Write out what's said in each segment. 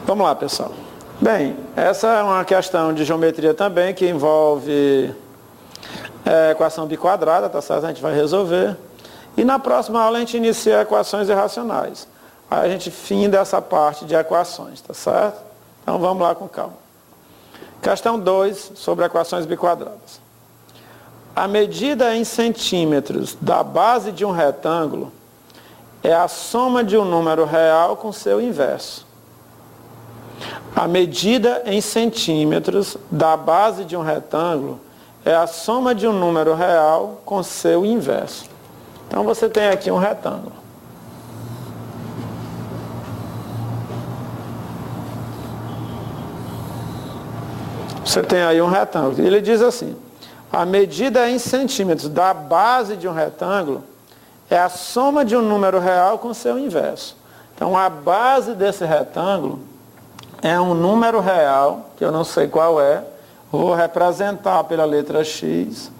Vamos lá, pessoal. Bem, essa é uma questão de geometria também, que envolve equação biquadrada, tá certo? A gente vai resolver. E na próxima aula a gente inicia equações irracionais. Aí a gente finda essa parte de equações, tá certo? Então vamos lá com calma. Questão 2, sobre equações biquadradas. A medida em centímetros da base de um retângulo é a soma de um número real com seu inverso. A medida em centímetros da base de um retângulo é a soma de um número real com seu inverso. Então você tem aqui um retângulo. Você tem aí um retângulo. Ele diz assim: a medida em centímetros da base de um retângulo é a soma de um número real com seu inverso. Então a base desse retângulo é um número real, que eu não sei qual é, vou representar pela letra x,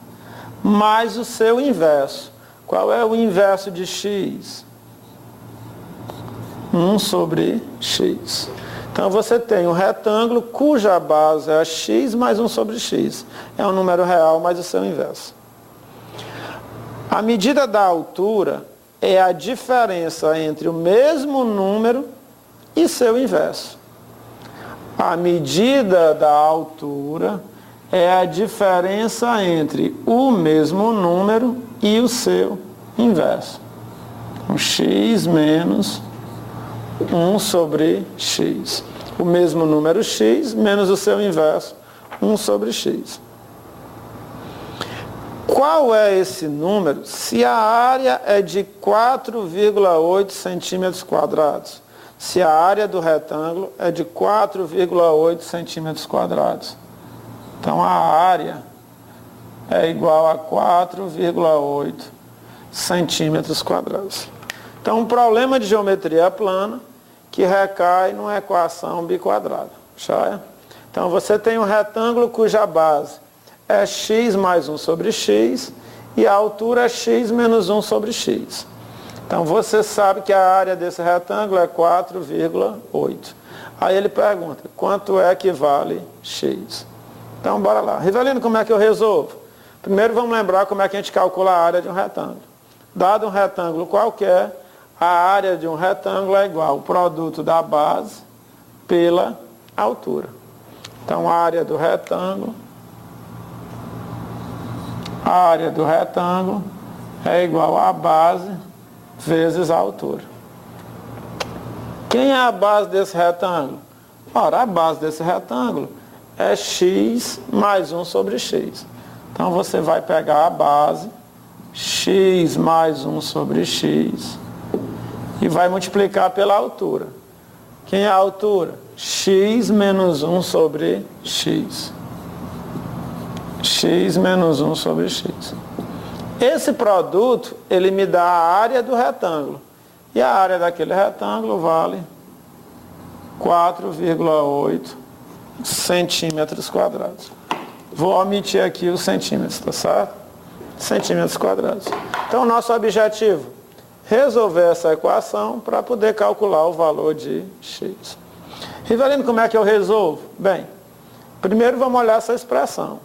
mais o seu inverso. Qual é o inverso de x? 1 sobre x. Então você tem um retângulo cuja base é x mais 1 sobre x. É um número real mais o seu inverso. A medida da altura é a diferença entre o mesmo número e seu inverso. A medida da altura é a diferença entre o mesmo número e o seu inverso. Então, x menos 1 sobre x. O mesmo número x menos o seu inverso, 1 sobre x. Qual é esse número se a área é de 4,8 centímetros quadrados? Se a área do retângulo é de 4,8 centímetros quadrados. Então a área é igual a 4,8 centímetros quadrados. Então um problema de geometria plana que recai numa equação biquadrada. Joia? Então você tem um retângulo cuja base é x mais 1 sobre x e a altura é x menos 1 sobre x. Então você sabe que a área desse retângulo é 4,8. Aí ele pergunta, quanto é que vale x? Então bora lá. Rivelino, como é que eu resolvo? Primeiro vamos lembrar como é que a gente calcula a área de um retângulo. Dado um retângulo qualquer, a área de um retângulo é igual ao produto da base pela altura. Então a área do retângulo é igual à base vezes a altura. Quem é a base desse retângulo? Ora, a base desse retângulo é x mais 1 sobre x. Então você vai pegar a base, x mais 1 sobre x, e vai multiplicar pela altura. Quem é a altura? X menos 1 sobre x. X menos 1 sobre x. Esse produto, ele me dá a área do retângulo. E a área daquele retângulo vale 4,8 centímetros quadrados. Vou omitir aqui os centímetros, tá certo? Centímetros quadrados. Então, o nosso objetivo, resolver essa equação para poder calcular o valor de x. Rivelino, como é que eu resolvo? Bem, primeiro vamos olhar essa expressão.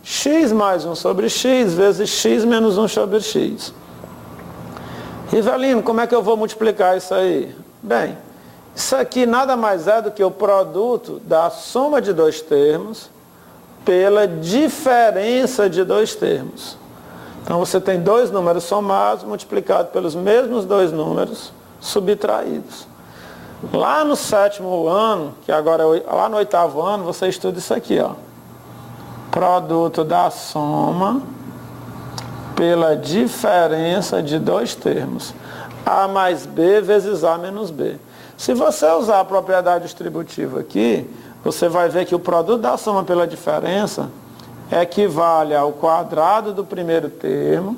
X mais 1 sobre x vezes x menos 1 sobre x. Rivelino, como é que eu vou multiplicar isso aí? Bem, isso aqui nada mais é do que o produto da soma de dois termos pela diferença de dois termos. Então você tem dois números somados multiplicados pelos mesmos dois números subtraídos. Lá no 7º ano, que agora é lá no 8º ano, você estuda isso aqui, ó. Produto da soma pela diferença de dois termos. A mais B vezes A menos B. Se você usar a propriedade distributiva aqui, você vai ver que o produto da soma pela diferença equivale ao quadrado do primeiro termo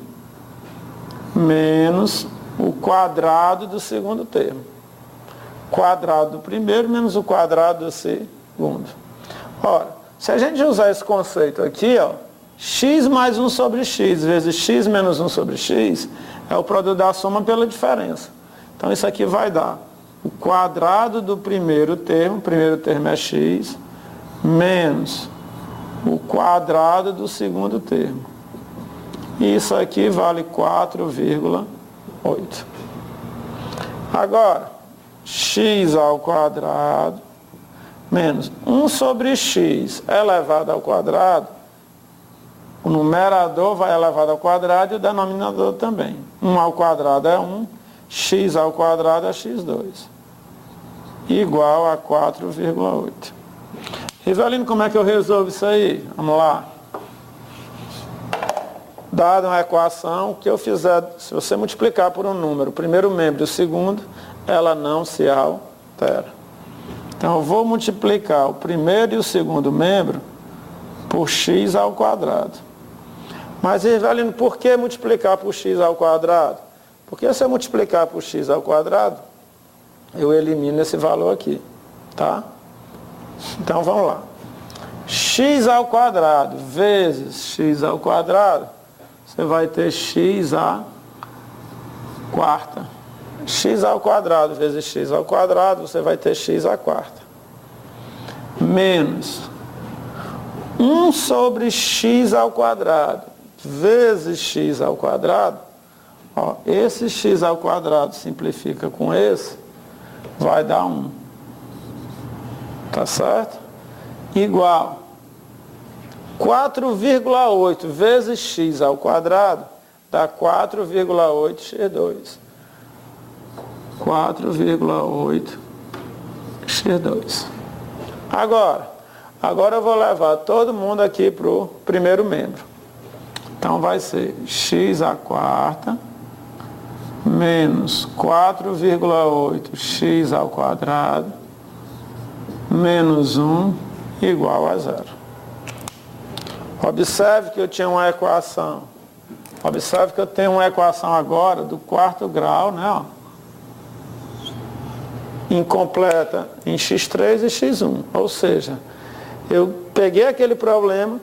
menos o quadrado do segundo termo. Quadrado do primeiro menos o quadrado do segundo. Ora, se a gente usar esse conceito aqui, ó, x mais 1 sobre x vezes x menos 1 sobre x é o produto da soma pela diferença. Então isso aqui vai dar o quadrado do primeiro termo, o primeiro termo é x, menos o quadrado do segundo termo. Isso aqui vale 4,8. Agora, x ao quadrado menos 1 sobre x elevado ao quadrado, o numerador vai elevado ao quadrado e o denominador também. 1 ao quadrado é 1, x ao quadrado é x2, igual a 4,8. Rivelino, como é que eu resolvo isso aí? Vamos lá. Dada uma equação, o que eu fizer, se você multiplicar por um número, o primeiro membro e o segundo, ela não se altera. Então, eu vou multiplicar o primeiro e o segundo membro por x ao quadrado. Mas, Rivelino, por que multiplicar por x ao quadrado? Porque se eu multiplicar por x ao quadrado, eu elimino esse valor aqui, tá? Então, vamos lá. X ao quadrado vezes x ao quadrado, você vai ter x à quarta. X ao quadrado vezes x ao quadrado, você vai ter x à quarta. Menos 1 sobre x ao quadrado vezes x ao quadrado. Ó, esse x ao quadrado simplifica com esse, vai dar 1. Tá certo? Igual 4,8 vezes x ao quadrado dá 4,8x2. 4,8x2. Agora eu vou levar todo mundo aqui para o primeiro membro. Então vai ser x à quarta menos 4,8x ao quadrado menos 1 igual a 0. Observe que eu tinha uma equação. Observe que eu tenho uma equação agora do quarto grau, né? Ó, incompleta em x3 e x1. Ou seja, eu peguei aquele problema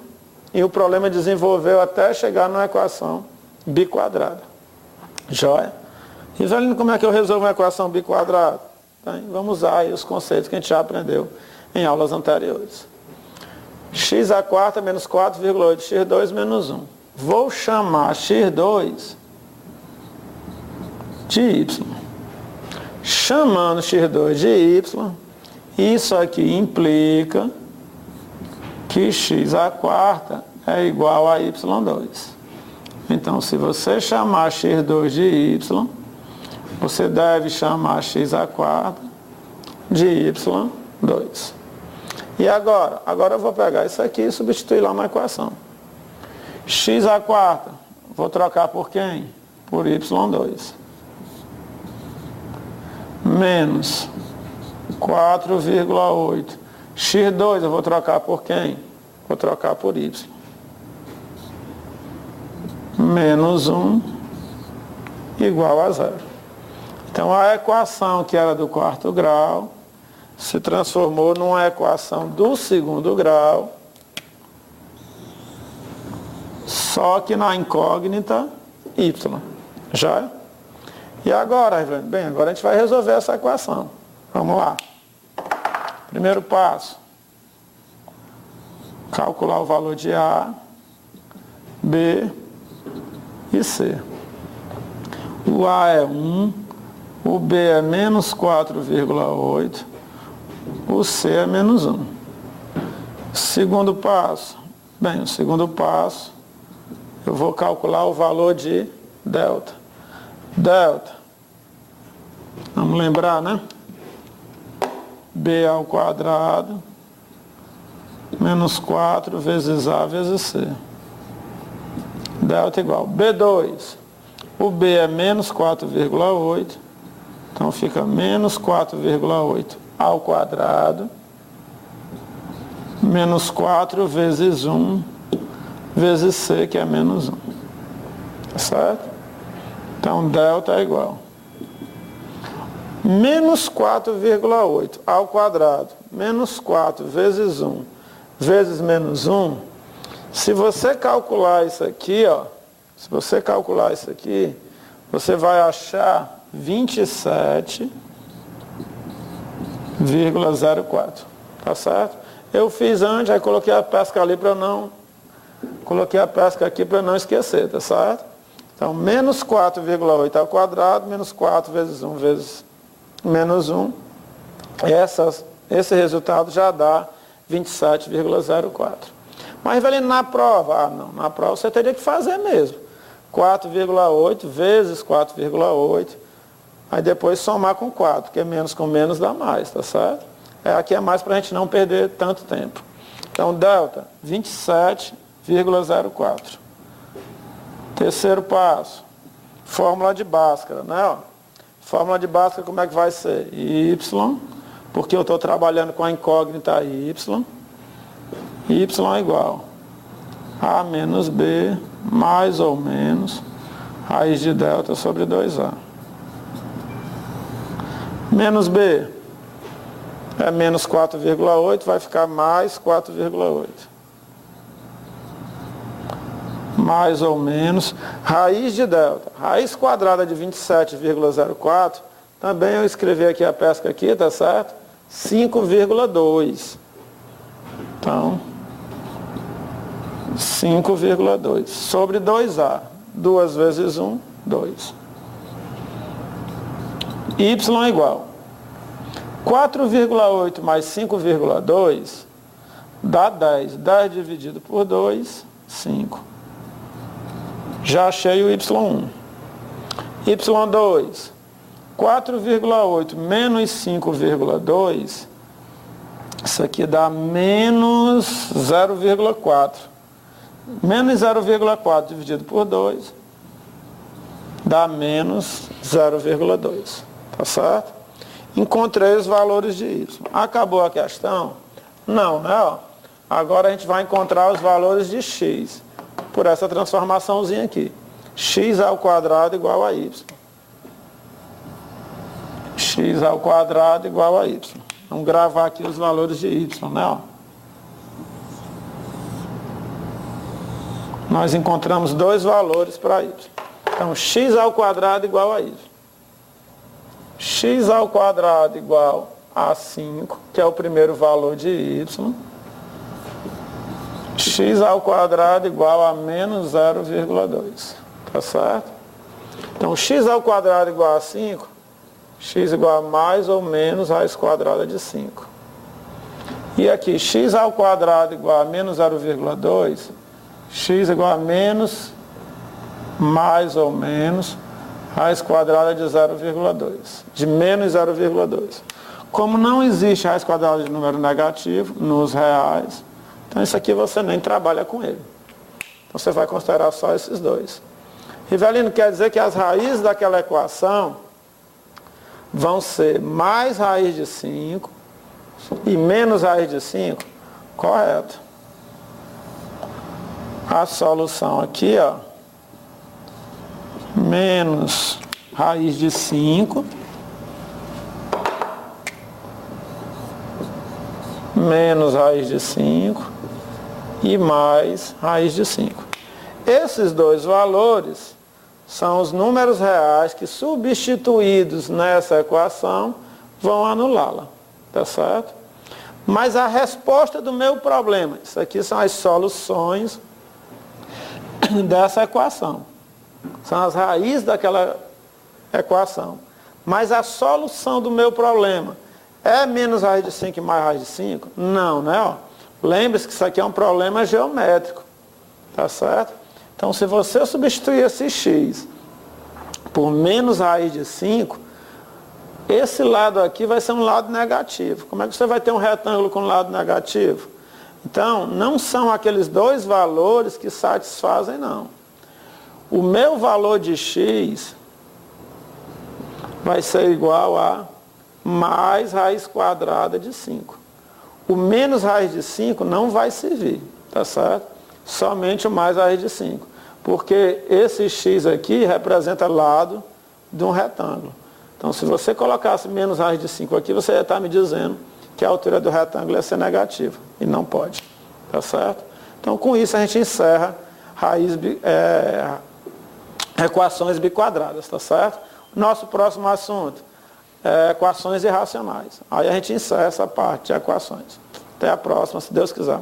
e o problema desenvolveu até chegar numa equação biquadrada. Joia? Rivelino, como é que eu resolvo uma equação biquadrada? Vamos usar aí os conceitos que a gente já aprendeu em aulas anteriores. X à quarta menos 4,8, x2 menos 1. Vou chamar x2 de y. Chamando x2 de y, isso aqui implica que x à quarta é igual a y2. Então, se você chamar x2 de y, você deve chamar x à quarta de y2. E agora? Agora eu vou pegar isso aqui e substituir lá uma equação. X à quarta, vou trocar por quem? Por y2. Menos 4,8. x2 eu vou trocar por quem? Vou trocar por y. Menos 1 igual a 0. Então, a equação que era do quarto grau se transformou numa equação do segundo grau, só que na incógnita y. Já? E agora, bem, agora a gente vai resolver essa equação. Vamos lá. Primeiro passo. Calcular o valor de A, B e C. O A é 1, o B é menos 4,8, o C é menos 1. Segundo passo. Bem, o segundo passo, eu vou calcular o valor de delta. Delta, vamos lembrar, né? B ao quadrado menos 4 vezes A vezes C. Delta igual B2. O B é menos 4,8, então fica menos 4,8 ao quadrado menos 4 vezes 1 vezes C, que é menos 1. Tá certo? Então, delta é igual. Menos 4,8 ao quadrado, menos 4 vezes 1 vezes menos 1. Se você calcular isso aqui, ó, se você calcular isso aqui, você vai achar 27 0,04, tá certo? Eu fiz antes, aí coloquei a pesca ali para não... Coloquei a pesca aqui para não esquecer, tá certo? Então, menos 4,8 ao quadrado, menos 4 vezes 1 vezes menos 1. Esse resultado já dá 27,04. Mas, Rivelino, na prova? Ah, não. Na prova você teria que fazer mesmo. 4,8 vezes 4,8. Aí depois somar com 4, porque menos com menos dá mais, tá certo? Aqui é mais para a gente não perder tanto tempo. Então, delta, 27,04. Terceiro passo, fórmula de Bhaskara, né? Ó, fórmula de Bhaskara, como é que vai ser? Y, porque eu estou trabalhando com a incógnita y é igual a menos b, mais ou menos, raiz de delta sobre 2a. Menos b é menos 4,8, vai ficar mais 4,8. Mais ou menos, raiz de delta, raiz quadrada de 27,04, também eu escrevi aqui a pesca aqui, tá certo? 5,2. Então, 5,2 sobre 2A. 2 vezes 1, 2. Y é igual 4,8 mais 5,2 dá 10. 10 dividido por 2, 5. Já achei o Y1. Y2, 4,8 menos 5,2, isso aqui dá menos 0,4. Menos 0,4 dividido por 2 dá menos 0,2. Tá certo? Encontrei os valores de Y. Acabou a questão? Não, né? Ó, agora a gente vai encontrar os valores de X por essa transformaçãozinha aqui. X ao quadrado igual a Y. X ao quadrado igual a Y. Vamos gravar aqui os valores de Y, né? Ó. Nós encontramos dois valores para Y. Então, x ao quadrado igual a Y. X ao quadrado igual a 5, que é o primeiro valor de Y. X ao quadrado igual a menos 0,2. Tá certo? Então, x ao quadrado igual a 5, x igual a mais ou menos raiz quadrada de 5. E aqui, x ao quadrado igual a menos 0,2, x igual a menos, mais ou menos, raiz quadrada de 0,2, de menos 0,2. Como não existe raiz quadrada de número negativo nos reais, então isso aqui você nem trabalha com ele. Então você vai considerar só esses dois. Rivelino, quer dizer que as raízes daquela equação vão ser mais raiz de 5 e menos raiz de 5? Correto. A solução aqui, ó, menos raiz de 5 menos raiz de 5 e mais raiz de 5. Esses dois valores são os números reais que, substituídos nessa equação, vão anulá-la. Tá certo? Mas a resposta do meu problema, isso aqui são as soluções dessa equação. São as raízes daquela equação. Mas a solução do meu problema é menos raiz de 5 e mais raiz de 5? Não, né? Ó, lembre-se que isso aqui é um problema geométrico. Tá certo? Então, se você substituir esse x por menos raiz de 5, esse lado aqui vai ser um lado negativo. Como é que você vai ter um retângulo com lado negativo? Então, não são aqueles dois valores que satisfazem, não. O meu valor de x vai ser igual a mais raiz quadrada de 5. O menos raiz de 5 não vai servir, tá certo? Somente o mais raiz de 5. Porque esse x aqui representa lado de um retângulo. Então, se você colocasse menos raiz de 5 aqui, você ia estar me dizendo que a altura do retângulo ia ser negativa. E não pode. Tá certo? Então, com isso, a gente encerra equações biquadradas. Tá certo? Nosso próximo assunto, equações irracionais. Aí a gente encerra essa parte de equações. Até a próxima, se Deus quiser.